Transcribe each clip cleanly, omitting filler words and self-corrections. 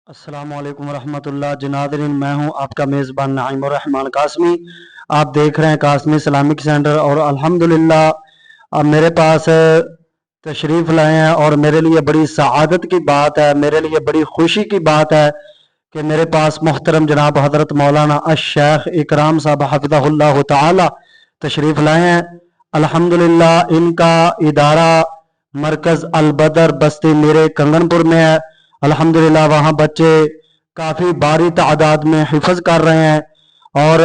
السلام علیکم ورحمۃ اللہ جناظرین، میں ہوں آپ کا میزبان نعیم الرحمان قاسمی۔ آپ دیکھ رہے ہیں قاسمی اسلامک سینٹر، اور الحمدللہ اب میرے پاس تشریف لائے ہیں، اور میرے لیے بڑی سعادت کی بات ہے، میرے لیے بڑی خوشی کی بات ہے کہ میرے پاس محترم جناب حضرت مولانا الشیخ اکرام صاحب حفظہ اللہ تعالی تشریف لائے ہیں۔ الحمدللہ ان کا ادارہ مرکز البدر بستی میرے کنگن پور میں ہے۔ الحمدللہ وہاں بچے کافی باری تعداد میں حفظ کر رہے ہیں، اور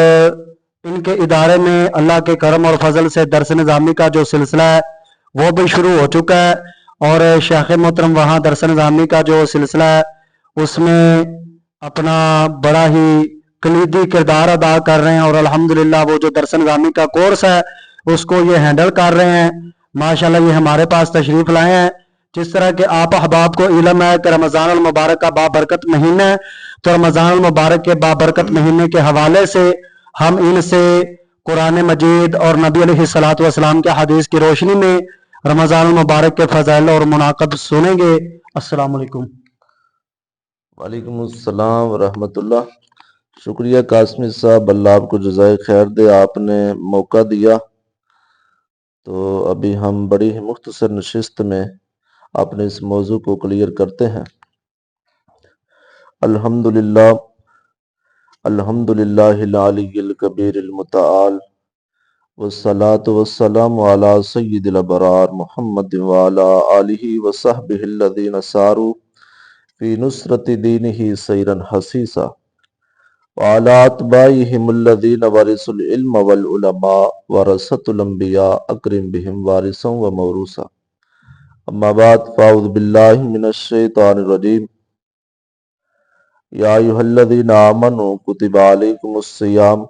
ان کے ادارے میں اللہ کے کرم اور فضل سے درس نظامی کا جو سلسلہ ہے وہ بھی شروع ہو چکا ہے، اور شیخ محترم وہاں درس نظامی کا جو سلسلہ ہے اس میں اپنا بڑا ہی کلیدی کردار ادا کر رہے ہیں، اور الحمدللہ وہ جو درس نظامی کا کورس ہے اس کو یہ ہینڈل کر رہے ہیں۔ ماشاءاللہ یہ ہمارے پاس تشریف لائے ہیں۔ جس طرح کہ آپ احباب کو علم ہے کہ رمضان المبارک کا بابرکت مہینہ ہے، تو رمضان المبارک کے بابرکت مہینے کے حوالے سے ہم ان سے قرآن مجید اور نبی علیہ الصلوۃ والسلام کے حدیث کی روشنی میں رمضان المبارک کے فضائل اور مناقب سنیں گے۔ السلام علیکم۔ وعلیکم السلام ورحمۃ اللہ۔ شکریہ قاسمی صاحب، اللہ آپ کو جزائے خیر دے، آپ نے موقع دیا۔ تو ابھی ہم بڑی ہی مختصر نشست میں اپنے اس موضوع کو کلیئر کرتے ہیں۔ الحمدللہ الحمدللہ العلی الکبیر المتعال، والصلاة والسلام علی سید الابرار محمد وعلی آلہ وصحبہ الذین ساروا فی نصرت دینہ سیرا حسیسا، وعلی اتباعہم الذین ورثوا العلم والعلماء ورثۃ الانبیاء اکرم بہم وارثا و موروثا۔ اما بعد، فاعوذ باللہ من الشیطان الرجیم۔ یا ایھا الذین آمنوا کتب علیکم الصیام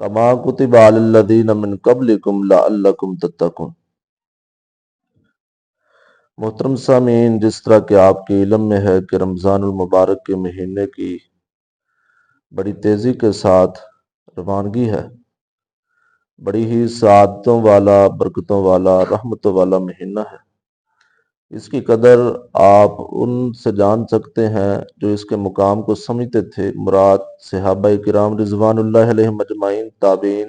کما کتب علی الذین من قبلکم لعلکم تتقون۔ محترم سامعین، جس طرح کہ آپ کے علم میں ہے کہ رمضان المبارک کے مہینے کی بڑی تیزی کے ساتھ روانگی ہے، بڑی ہی سعادتوں والا، برکتوں والا، رحمتوں والا مہینہ ہے۔ اس کی قدر آپ ان سے جان سکتے ہیں جو اس کے مقام کو سمجھتے تھے۔ مراد صحابہ کرام رضوان اللہ علیہم اجمعین، تابعین،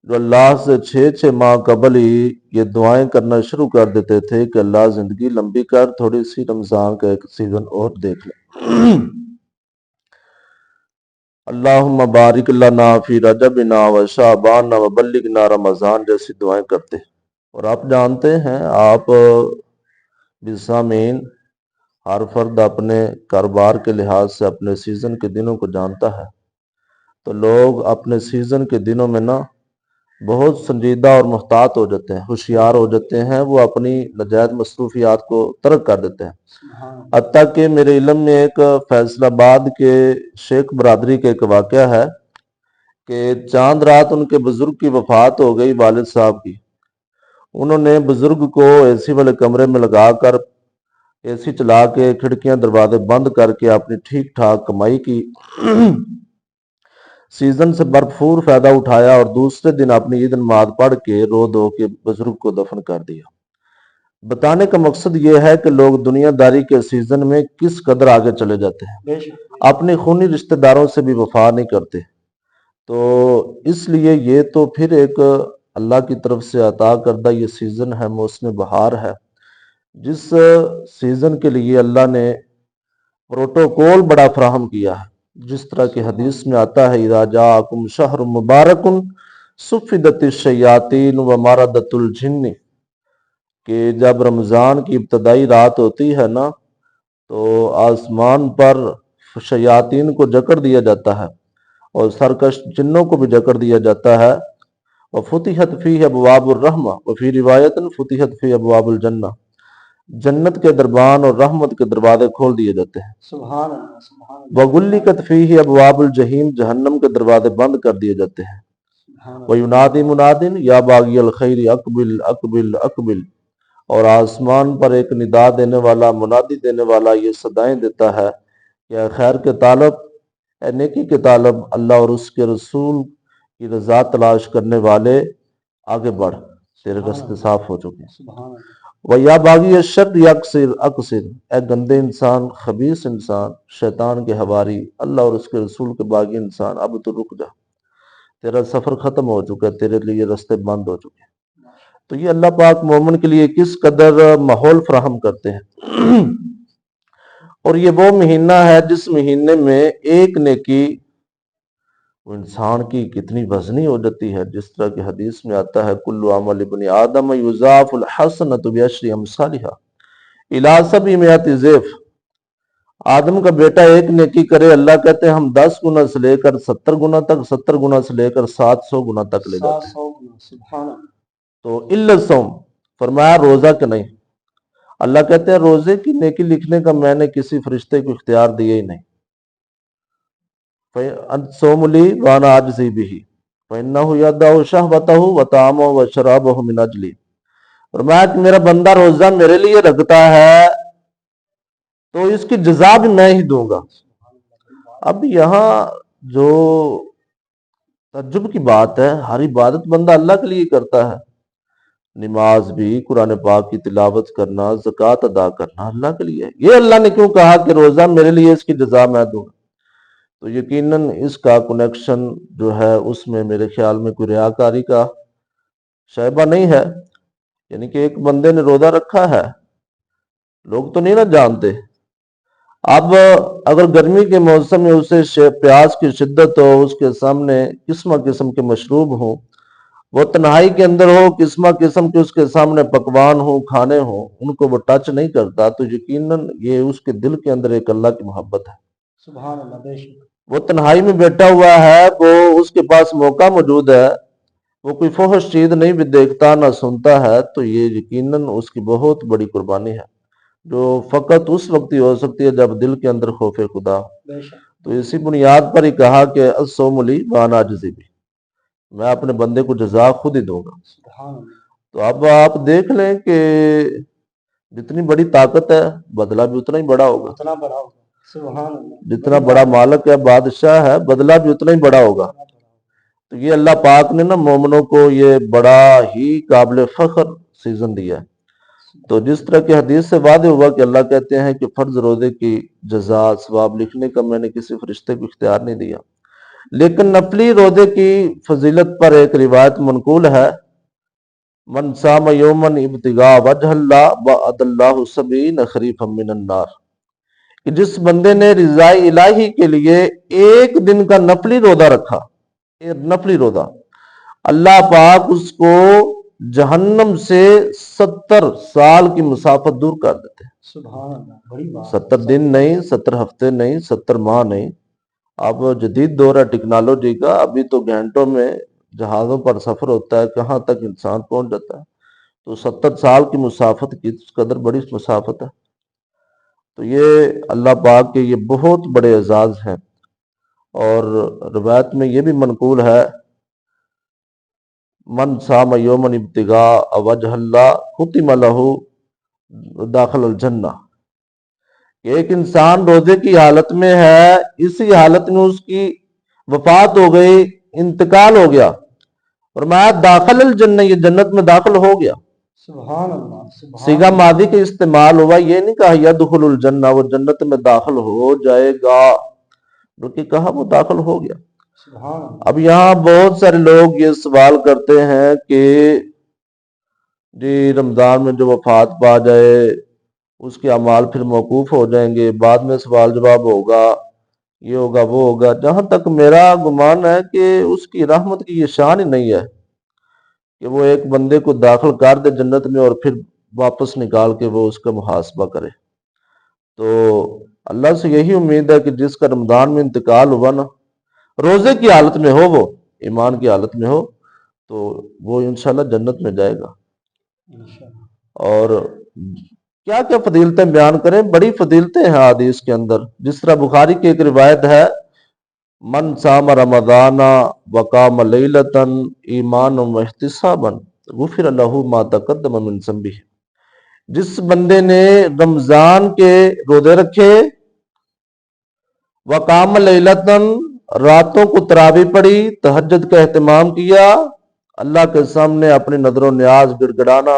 جو اللہ سے 6 ماہ قبل ہی یہ دعائیں کرنا شروع کر دیتے تھے کہ اللہ زندگی لمبی کر، تھوڑی سی رمضان کا ایک سیزن اور دیکھ لیں۔ اللہم بارک لنا فی رجبنا و شعبان و بلغنا رمضان جیسی دعائیں کرتے ہیں۔ اور آپ جانتے ہیں، آپ بھی سامعین، ہر فرد اپنے کاروبار کے لحاظ سے اپنے سیزن کے دنوں کو جانتا ہے، تو لوگ اپنے سیزن کے دنوں میں بہت سنجیدہ اور محتاط ہو جاتے ہیں، ہوشیار ہو جاتے ہیں، وہ اپنی ناجائز مصروفیات کو ترک کر دیتے ہیں۔ حتیٰ کہ میرے علم میں ایک فیصل آباد کے شیخ برادری کا ایک واقعہ ہے کہ چاند رات ان کے بزرگ کی وفات ہو گئی، والد صاحب کی۔ انہوں نے بزرگ کو اے سی والے کمرے میں لگا کر، اے سی چلا کے، کھڑکیاں دروازے بند کر کے اپنی ٹھیک ٹھاک کمائی کی، سیزن سے بھرپور فائدہ اٹھایا، اور دوسرے دن اپنی عید نماز پڑھ کے رو دھو کے بزرگ کو دفن کر دیا۔ بتانے کا مقصد یہ ہے کہ لوگ دنیا داری کے سیزن میں کس قدر آگے چلے جاتے ہیں، اپنے خونی رشتہ داروں سے بھی وفا نہیں کرتے۔ تو اس لیے یہ تو پھر ایک اللہ کی طرف سے عطا کردہ یہ سیزن ہے، موسم بہار ہے، جس سیزن کے لیے اللہ نے پروٹوکول بڑا فراہم کیا ہے۔ جس طرح کی حدیث میں آتا ہے، اذا جاءکم شہر مبارک صفدت الشیاطین ومردت الجن، کہ جب رمضان کی ابتدائی رات ہوتی ہے تو آسمان پر شیاطین کو جکڑ دیا جاتا ہے، اور سرکش جنوں کو بھی جکڑ دیا جاتا ہے۔ وفتحت فیہ ابواب الرحمہ وفی روایت فتحت فیہ ابواب الجنہ، جنت کے دربان اور رحمت کے دروازے کھول دیے جاتے ہیں۔ سبحان اللہ، سبحان اللہ۔ وغلقت فیہ ابواب الجحیم، جہنم کے دروازے بند کر دیے جاتے ہیں۔ وینادی مناد یا باغی الخیر اقبل اقبل اقبل، اور آسمان پر ایک ندا دینے والا، منادی دینے والا یہ صدائیں دیتا ہے کہ اے خیر کے طالب، اے نیکی کے طالب، اللہ اور اس کے رسول کی رضا تلاش کرنے والے آگے بڑھ، تیرے راستے صاف ہو چکے ہیں۔ وَيَا بَاغِيَ الشَّرِّ اقصر، اے گندے انسان، خبیث انسان، شیطان کے حواری، اللہ اور اس کے رسول کے باغی انسان، اب تو رک جا، تیرا سفر ختم ہو چکا ہے، تیرے لیے رستے بند ہو چکے ہیں۔ تو یہ اللہ پاک مومن کے لیے کس قدر ماحول فراہم کرتے ہیں۔ اور یہ وہ مہینہ ہے جس مہینے میں ایک نیکی وہ انسان کی کتنی وزنی ہو جاتی ہے، جس طرح کہ حدیث میں آتا ہے کل عمل ابن آدم یضاف الحسنۃ بعشر امثالها الی 700 ضعف۔ آدم کا بیٹا ایک نیکی کرے، اللہ کہتے ہیں ہم 10 گنا سے لے کر 70 گنا تک، 70 گنا سے لے کر 700 گنا تک لے جاتے ہیں۔ 700 گنا، سبحان اللہ۔ تو الا الصوم، فرمایا روزہ کہ نہیں، اللہ کہتے ہیں روزے کی نیکی لکھنے کا میں نے کسی فرشتے کو اختیار دیا ہی نہیں۔ الصوم لی وانا اجزی بہ فانہ یدع شہوتہ وطعامہ وشرابہ من اجلی، فرمایا کہ میرا بندہ روزہ میرے لیے رکھتا ہے تو اس کی جزا بھی میں ہی دوں گا۔ اب یہاں جو تعجب کی بات ہے، ہر عبادت بندہ اللہ کے لیے کرتا ہے، نماز بھی، قرآن پاک کی تلاوت کرنا، زکوٰۃ ادا کرنا اللہ کے لیے ہے۔ یہ اللہ نے کیوں کہا کہ روزہ میرے لیے، اس کی جزا میں دوں گا؟ تو یقیناً اس کا کنیکشن جو ہے اس میں میرے خیال میں کوئی ریاکاری کا شائبہ نہیں ہے۔ یعنی کہ ایک بندے نے روزہ رکھا ہے، لوگ تو نہیں نہ جانتے، اب اگر گرمی کے موسم میں اسے پیاس کی شدت ہو، اس کے سامنے قسم قسم کے مشروب ہوں، وہ تنہائی کے اندر ہو، قسم قسم کے اس کے سامنے پکوان ہوں، کھانے ہوں، ان کو وہ ٹچ نہیں کرتا، تو یقیناً یہ اس کے دل کے اندر ایک اللہ کی محبت ہے۔ سبحان اللہ، بے شک۔ وہ تنہائی میں بیٹھا ہوا ہے، وہ اس کے پاس موقع موجود ہے، وہ کوئی فحش چیز نہیں بھی دیکھتا نہ سنتا ہے، تو یہ یقیناً اس کی بہت بڑی قربانی ہے، جو فقط اس وقت ہی ہو سکتی ہے جب دل کے اندر خوف خدا ہو۔ بے شک۔ تو اسی بنیاد پر ہی کہا کہ الصوم لی وانا اجزی بہ، میں اپنے بندے کو جزا خود ہی دوں گا۔ سبحان اللہ۔ تو اب آپ دیکھ لیں کہ جتنی بڑی طاقت ہے بدلہ بھی اتنا ہی بڑا ہوگا، اتنا بڑا ہوگا، سبحان اللہ۔ جتنا بڑا مالک ہے، بادشاہ ہے، بدلہ بھی اتنا ہی بڑا ہوگا۔ تو یہ اللہ پاک نے نا مومنوں کو یہ بڑا ہی قابل فخر سیزن دیا ہے۔ تو جس طرح کی حدیث سے واضح ہوا کہ اللہ کہتے ہیں کہ فرض روزے کی جزا ثواب لکھنے کا میں نے کسی فرشتے کو اختیار نہیں دیا، لیکن نفلی روزے کی فضیلت پر ایک روایت منقول ہے، من صام یوما ابتغاء وجہ اللہ بعد اللہ 70 خریفا من النار، کہ جس بندے نے رضائے الہی کے لیے ایک دن کا نفلی روزہ رکھا، ایک نفلی روزہ، اللہ پاک اس کو جہنم سے 70 سال کی مسافت دور کر دیتے ہیں۔ سبحان اللہ، بڑی بات۔ 70 دن نہیں، 70 ہفتے نہیں، 70 ماہ نہیں۔ اب جدید دور ہے ٹیکنالوجی کا، ابھی تو گھنٹوں میں جہازوں پر سفر ہوتا ہے، کہاں تک انسان پہنچ جاتا ہے، تو 70 سال کی مسافت کس قدر بڑی مسافت ہے۔ تو یہ اللہ پاک کے یہ بہت بڑے اعزاز ہیں۔ اور روایت میں یہ بھی منقول ہے، من صام یوما ابتغاء وجہ اللہ ختم لہ داخل الجنہ، کہ ایک انسان روزے کی حالت میں ہے، اسی حالت میں اس کی وفات ہو گئی، انتقال ہو گیا، فرمایا داخل الجنہ، یہ جنت میں داخل ہو گیا۔ سبحان اللہ، سبحان صیغہ ماضی کے استعمال ہوا، یہ نہیں کہا یدخل الجنہ، وہ جنت میں داخل ہو جائے گا، بلکہ کہا وہ داخل ہو گیا۔ سبحان اللہ۔ اب یہاں بہت سارے لوگ یہ سوال کرتے ہیں کہ جی رمضان میں جو وفات پا جائے اس کے اعمال پھر موقوف ہو جائیں گے، بعد میں سوال جواب ہوگا، یہ ہوگا وہ ہوگا۔ جہاں تک میرا گمان ہے کہ اس کی رحمت کی یہ شان ہی نہیں ہے کہ وہ ایک بندے کو داخل کر دے جنت میں اور پھر واپس نکال کے وہ اس کا محاسبہ کرے۔ تو اللہ سے یہی امید ہے کہ جس کا رمضان میں انتقال ہوا نا، روزے کی حالت میں ہو، وہ ایمان کی حالت میں ہو، تو وہ انشاءاللہ جنت میں جائے گا۔ انشاءاللہ۔ اور کیا کیا فضیلتیں بیان کریں، بڑی فضیلتیں ہیں حدیث کے اندر۔ جس طرح بخاری کی ایک روایت ہے، من صام رمضان وقام لیلۃ ایمانا واحتسابا غفر لہ ما تقدم من ذنبہ، جس بندے نے رمضان کے روزے رکھے، وقام لیلۃ، راتوں کو تراویح پڑھی، تہجد کا اہتمام کیا، اللہ کے سامنے اپنی نظر و نیاز گڑ گڑانا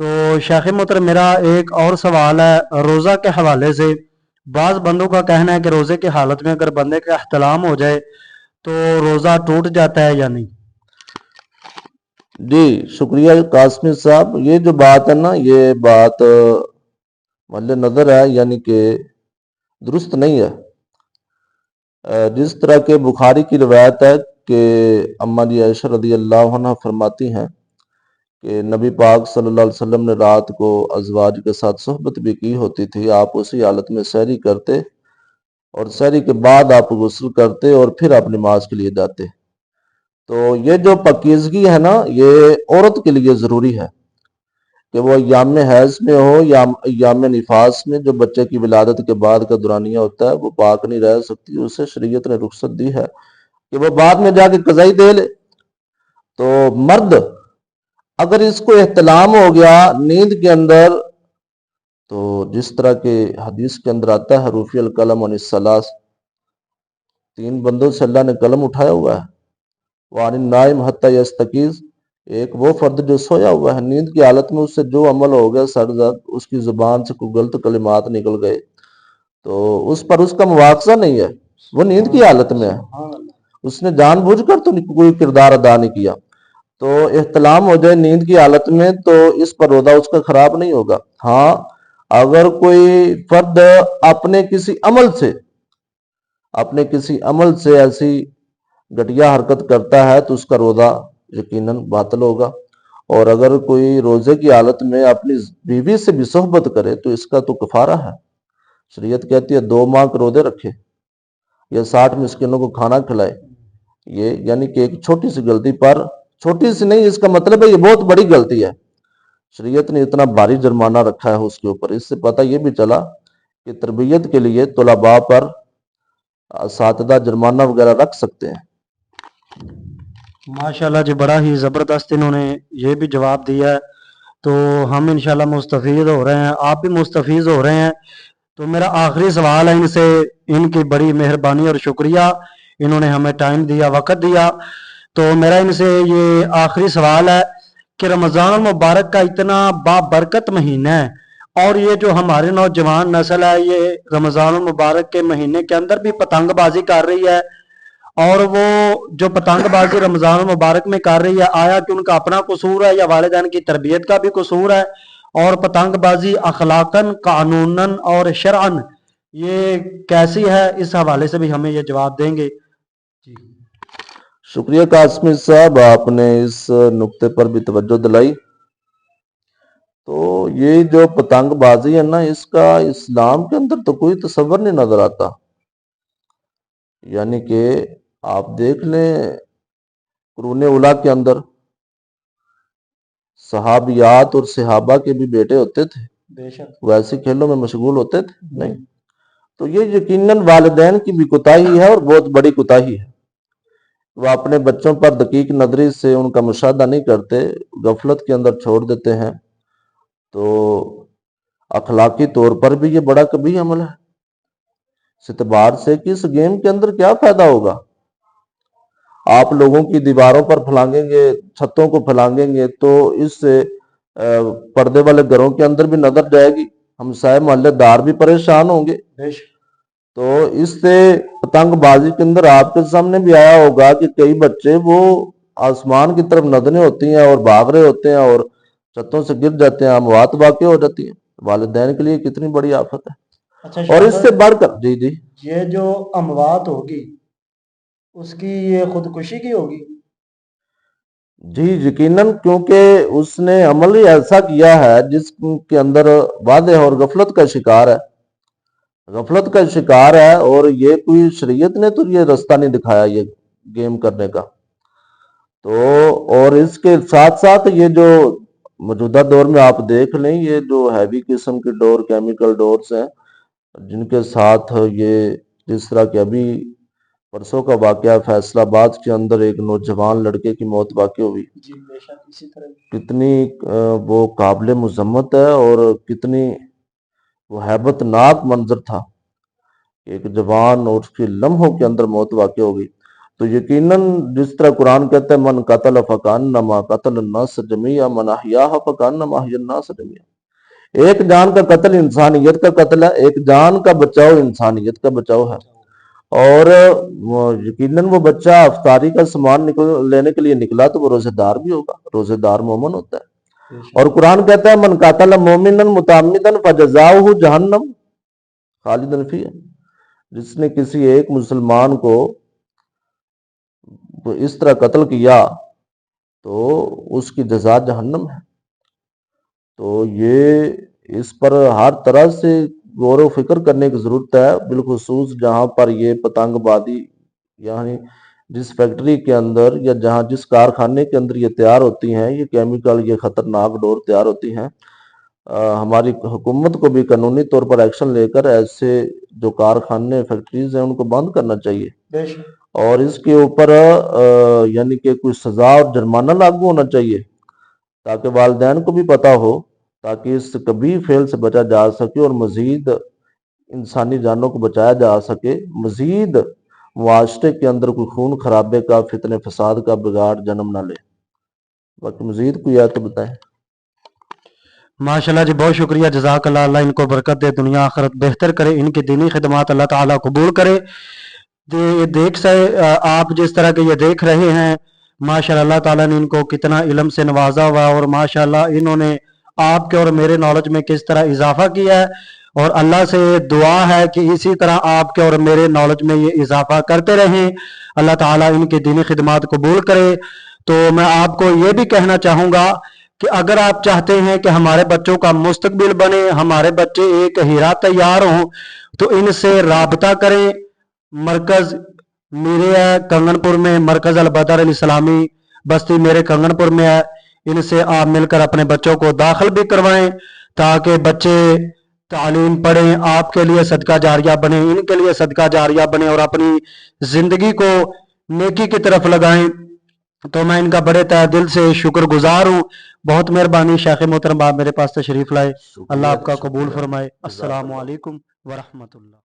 تو شیخ محترم میرا ایک اور سوال ہے روزہ کے حوالے سے. بعض بندوں کا کہنا ہے کہ روزے کی حالت میں اگر بندے کا احتلام ہو جائے تو روزہ ٹوٹ جاتا ہے یا نہیں؟ جی شکریہ قاسمی صاحب. یہ جو بات ہے نا، یہ بات مد نظر ہے، یعنی کہ درست نہیں ہے. جس طرح کے بخاری کی روایت ہے کہ اما جی عائشہ رضی اللہ عنہ فرماتی ہیں کہ نبی پاک صلی اللہ علیہ وسلم نے رات کو ازواج کے ساتھ صحبت بھی کی ہوتی تھی. آپ اسی حالت میں سحری کرتے اور سحری کے بعد آپ غسل کرتے اور پھر آپ نماز کے لیے جاتے. تو یہ جو پاکیزگی ہے نا، یہ عورت کے لیے ضروری ہے کہ وہ ایام حیض میں ہو یا ایام نفاس میں، جو بچے کی ولادت کے بعد کا دورانیہ ہوتا ہے، وہ پاک نہیں رہ سکتی. اسے شریعت نے رخصت دی ہے کہ وہ بعد میں جا کے قضائی دے لے. تو مرد اگر اس کو احتلام ہو گیا نیند کے اندر، تو جس طرح کے حدیث کے اندر آتا ہے رفع القلم عن الثلاث، 3 بندوں سے اللہ نے قلم اٹھایا ہوا ہے. وعن النائم حتی یستیقظ، ایک وہ فرد جو سویا ہوا ہے، نیند کی حالت میں اس سے جو عمل ہو گیا سرزد، اس کی زبان سے کوئی غلط کلمات نکل گئے، تو اس پر اس کا مواخذہ نہیں ہے. وہ نیند کی حالت میں ہے، اس نے جان بوجھ کر تو کوئی کردار ادا نہیں کیا. تو احتلام ہو جائے نیند کی حالت میں تو اس پر روزہ اس کا خراب نہیں ہوگا. ہاں اگر کوئی فرد اپنے کسی عمل سے ایسی گھٹیا حرکت کرتا ہے تو اس کا روزہ یقیناً باطل ہوگا. اور اگر کوئی روزے کی حالت میں اپنی بیوی سے بھی صحبت کرے تو اس کا تو کفارہ ہے. شریعت کہتی ہے 2 ماہ کے روزے رکھے یا 60 مسکینوں کو کھانا کھلائے. یہ یعنی کہ ایک چھوٹی سی غلطی پر، چھوٹی سی نہیں، اس کا مطلب ہے یہ بہت بڑی غلطی ہے. شریعت نے اتنا بھاری جرمانہ رکھا ہے اس کے اوپر. اس سے پتہ یہ بھی چلا کہ تربیت کے لیے طلباء پر اساتذہ جرمانہ وغیرہ رکھ سکتے ہیں. ماشاءاللہ جی، بڑا ہی زبردست انہوں نے یہ بھی جواب دیا ہے. تو ہم انشاءاللہ مستفید ہو رہے ہیں، آپ بھی مستفید ہو رہے ہیں. تو میرا آخری سوال ہے ان سے، ان کی بڑی مہربانی اور شکریہ، انہوں نے ہمیں ٹائم دیا، وقت دیا. تو میرا ان سے یہ آخری سوال ہے کہ رمضان المبارک کا اتنا بابرکت مہینہ ہے، اور یہ جو ہمارے نوجوان نسل ہے یہ رمضان المبارک کے مہینے کے اندر بھی پتنگ بازی کر رہی ہے، اور وہ جو پتنگ بازی رمضان المبارک میں کر رہی ہے، آیا کہ ان کا اپنا قصور ہے یا والدین کی تربیت کا بھی قصور ہے؟ اور پتنگ بازی اخلاقاً، قانوناً اور شرعاً یہ کیسی ہے؟ اس حوالے سے بھی ہمیں یہ جواب دیں گے. جی شکریہ قاسمی صاحب، آپ نے اس نقطے پر بھی توجہ دلائی. تو یہ جو پتنگ بازی ہے نا، اس کا اسلام کے اندر تو کوئی تصور نہیں نظر آتا. یعنی کہ آپ دیکھ لیں قرون اولیٰ کے اندر صحابیات اور صحابہ کے بھی بیٹے ہوتے تھے، بے شک. وہ ایسے کھیلوں میں مشغول ہوتے تھے؟ نہیں. تو یہ یقیناً والدین کی بھی کوتاہی ہے اور بہت بڑی کوتاہی ہے. وہ اپنے بچوں پر دقیق نظری سے ان کا مشاہدہ نہیں کرتے، غفلت کے اندر چھوڑ دیتے ہیں. تو اخلاقی طور پر بھی یہ بڑا کبھی عمل ہے. اس اعتبار سے کہ اس گیم کے اندر کیا فائدہ ہوگا؟ آپ لوگوں کی دیواروں پر پھلانگیں گے، چھتوں کو پھلانگیں گے تو اس سے پردے والے گھروں کے اندر بھی نظر جائے گی، ہمسائے محلے دار بھی پریشان ہوں گے. تو اس سے پتنگ بازی کے اندر آپ کے سامنے بھی آیا ہوگا کہ کئی بچے وہ آسمان کی طرف نظریں ہوتی ہیں اور بھاگ رہے ہوتے ہیں اور چھتوں سے گر جاتے ہیں، اموات واقع ہو جاتی ہیں. والدین کے لیے کتنی بڑی آفت ہے. اچھا اور اس سے بڑھ کر جی یہ جو اموات ہوگی اس کی یہ خودکشی کی ہوگی؟ جی یقیناً، کیونکہ اس نے عمل ہی ایسا کیا ہے جس کے اندر واضح اور غفلت کا شکار ہے. اور یہ کوئی شریعت نے تو یہ رستہ نہیں دکھایا یہ گیم کرنے کا. تو اور اس کے ساتھ ساتھ یہ جو موجودہ دور میں آپ دیکھ لیں، یہ جو ہیوی قسم کے ڈور، کیمیکل ڈورز ہیں، جن کے ساتھ یہ جس طرح کہ ابھی پرسوں کا واقعہ فیصل آباد کے اندر ایک نوجوان لڑکے کی موت واقع ہوئی. جی بے شک، اسی طرح کتنی وہ قابل مذمت ہے اور کتنی وہ ہیبت ناک منظر تھا. ایک جوان اور اس کی لمحوں کے اندر موت واقع ہو گئی. تو یقیناً جس طرح قرآن کہتا ہے من قتل فکانما قتل الناس جمیعا من احیاھا فکانما احیا الناس جمیعا، ایک جان کا قتل انسانیت کا قتل ہے، ایک جان کا بچاؤ انسانیت کا بچاؤ ہے۔ اور یقیناً وہ بچہ افطاری کا سامان لینے کے لیے نکلا تو وہ روزے دار بھی ہوگا، روزے دار مومن ہوتا ہے۔ اور قرآن کہتا ہے من قاتل مومنا متعمدا فجزاؤہ جہنم خالدا فیہا، جس نے کسی ایک مسلمان کو اس طرح قتل کیا تو اس کی جزا جہنم ہے۔ تو یہ اس پر ہر طرح سے غور و فکر کرنے کی ضرورت ہے، بالخصوص جہاں پر یہ پتنگ بازی، یعنی جس فیکٹری کے اندر یا جہاں جس کارخانے کے اندر یہ تیار ہوتی ہیں، یہ کیمیکل، یہ خطرناک ڈور تیار ہوتی ہیں، ہماری حکومت کو بھی قانونی طور پر ایکشن لے کر ایسے جو کارخانے فیکٹریز ہیں ان کو بند کرنا چاہیے، اور اس کے اوپر یعنی کہ کوئی سزا اور جرمانہ لاگو ہونا چاہیے تاکہ والدین کو بھی پتہ ہو، تاکہ اس کبھی فعل سے بچا جا سکے اور مزید انسانی جانوں کو بچایا جا سکے، مزید معاشرے کے اندر کوئی خون خرابے کا، فتنے فساد کا بگاڑ جنم نہ لے۔ باقی مزید کوئی ہے تو بتائیں۔ ماشاءاللہ جی، بہت شکریہ، جزاک اللہ، اللہ ان کو برکت دے، دنیا آخرت بہتر کرے، ان کی دینی خدمات اللہ تعالیٰ قبول کرے۔ یہ دیکھ سے آپ جس طرح کے یہ دیکھ رہے ہیں، ماشاءاللہ اللہ تعالیٰ نے ان کو کتنا علم سے نوازا ہوا، اور ماشاءاللہ انہوں نے آپ کے اور میرے نالج میں کس طرح اضافہ کیا ہے، اور اللہ سے دعا ہے کہ اسی طرح آپ کے اور میرے نالج میں یہ اضافہ کرتے رہیں، اللہ تعالیٰ ان کی دینی خدمات قبول کرے۔ تو میں آپ کو یہ بھی کہنا چاہوں گا کہ اگر آپ چاہتے ہیں کہ ہمارے بچوں کا مستقبل بنے، ہمارے بچے ایک ہیرا تیار ہوں، تو ان سے رابطہ کریں۔ مرکز میرے ہے کنگن پور میں، مرکز البدر الاسلامی بستی میرے کنگن پور میں ہے، ان سے آپ مل کر اپنے بچوں کو داخل بھی کروائیں تاکہ بچے تعلیم پڑھیں، آپ کے لیے صدقہ جاریہ بنے، ان کے لیے صدقہ جاریہ بنے، اور اپنی زندگی کو نیکی کی طرف لگائیں۔ تو میں ان کا بڑے تہ دل سے شکر گزار ہوں۔ بہت مہربانی شیخ محترم، آپ میرے پاس تشریف لائے، اللہ آپ کا قبول فرمائے۔ السلام علیکم ورحمۃ اللہ۔